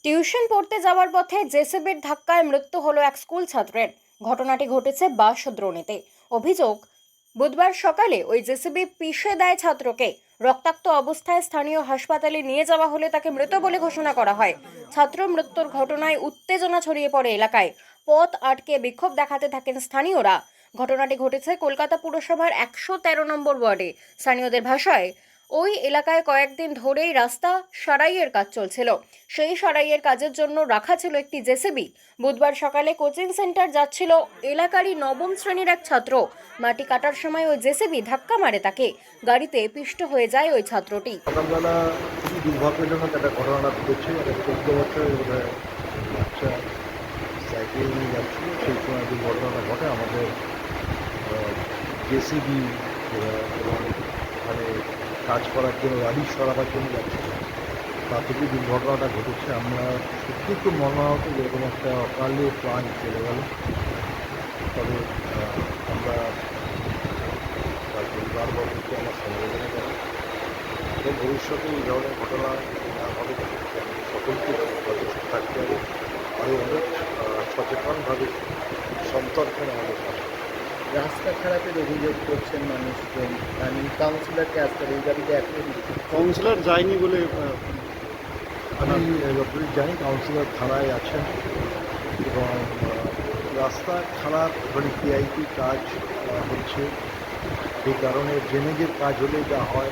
Tuition পড়তে যাওয়ার পথে জেসিবির ধাক্কায় মৃত্যু হলো এক স্কুল ছাত্রের। ঘটনাটি ঘটেছে বাঁশদ্রোণীতে। অভিযোগ, বুধবার সকালে ওই জেসিবি পিষে দেয় ছাত্রকে। রক্তাক্ত অবস্থায় স্থানীয় হাসপাতালে নিয়ে যাওয়া হলে তাকে মৃত বলে ঘোষণা করা হয়। ছাত্র মৃত্যুর ঘটনায় উত্তেজনা ছড়িয়ে পড়ে এলাকায়। পথ আটকে বিক্ষোভ দেখাতে থাকেন স্থানীয়রা। ঘটনাটি ঘটেছে কলকাতা পুরসভার 113 নম্বর ওয়ার্ডে। স্থানীয়দের ভাষায়, ওই এলাকায় কয়েকদিন ধরেই রাস্তা সারাইয়ের কাজ চলছিল। সেই সারাইয়ের কাজের জন্য রাখা ছিল একটি জেসিবি। বুধবার সকালে কোচিং সেন্টার যাচ্ছিল এলাকারই নবম শ্রেণীর এক ছাত্র। মাটি কাটার সময় ওই জেসিবি ধাক্কা মারে তাকে। গাড়িতে পিষ্ট হয়ে যায় ওই ছাত্রটি। সকালবেলা খুবই দুর্ভাগ্যজনক একটা ঘটনা ঘটেছে। একটা 14 বছরের বাচ্চা সাইকেল নিয়ে যাচ্ছিল, সেই সময় দুর্ঘটনাটা ঘটে। আমাদের জেসিবি এবং ওখানে কাজ করার জন্য গাড়ি সরাবার জন্য যাচ্ছিল, তা থেকেই দুর্ঘটনাটা ঘটেছে। আমরা সত্যি খুব মর্মাহত যে এরকম একটা অকালে প্রাণ চলে গেল। তবে আমরা তার পরিবারবর্গকে আমার সমবেদনা জানাই এবং ভবিষ্যতে এই ধরনের ঘটনা না ঘটে তাদেরকে আমি সকলকে সচেতন থাকতে হবে, আরও অনেক সচেতনভাবে সন্তর্পণ আমাদের কাছে। রাস্তা খারাপের অভিযোগ করছেন মানুষজন। আমি কাউন্সিলরকে আসতে এই দাবিতে এখনো কাউন্সিলর যায়নি বলে আমি যতদূর জানি কাউন্সিলর থানায় আছেন এবং রাস্তা খারাপ, ওখানে পিআইপি কাজ হচ্ছে। সেই কারণে ড্রেনেজের কাজ হলে যা হয়,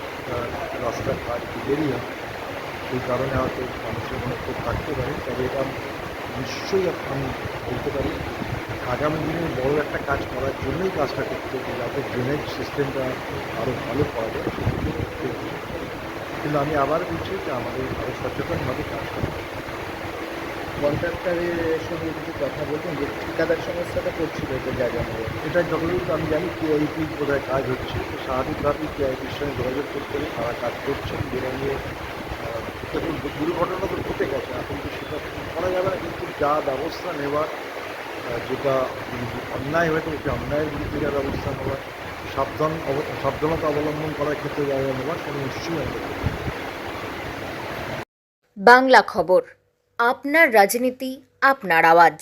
রাস্তার কাজ একটু দেরি হয়, সেই কারণে হয়তো মানুষের মনে ক্ষোভ থাকতে পারে। তবে এটা নিশ্চয়ই আমি বলতে পারি আগামী দিনে বড় একটা কাজ করার জন্যই কাজটা করতে হবে, যাতে ড্রেনেজ সিস্টেমটা আরও ভালো পাওয়া যায় সেদিকে করতে হবে। কিন্তু আমি আবার বলছি যে আমাদের আরও সচেতনভাবে কাজ করতে হবে। কন্ট্রাক্টরের সঙ্গে কিছু কথা বলবেন যে ঠিকাদার সমস্যাটা করছিল তো জায়গা নিয়ে। এটা যতদূর আমি জানি কেআইপি বোধহয় কাজ হচ্ছে, তো স্বাভাবিকভাবেই কেআইপির সঙ্গে যোগাযোগ করতে হবে, তারা কাজ করছেন। যেটা নিয়ে দেখুন দুর্ঘটনা তো ঘটে গেছে, এখন তো সেটা করা যাবে না, কিন্তু যা ব্যবস্থা নেওয়ার, যেটা অন্যায় হয়ে থাকে সেই অন্যায়ের বিরুদ্ধে যা ব্যবস্থা নেওয়ার, সাবধানতা অবলম্বন করার ক্ষেত্রে যা যা নেওয়ার সেটা নিশ্চয়ই আমরা করব। বাংলা খবর, আপনার রাজনীতি, আপনার আওয়াজ।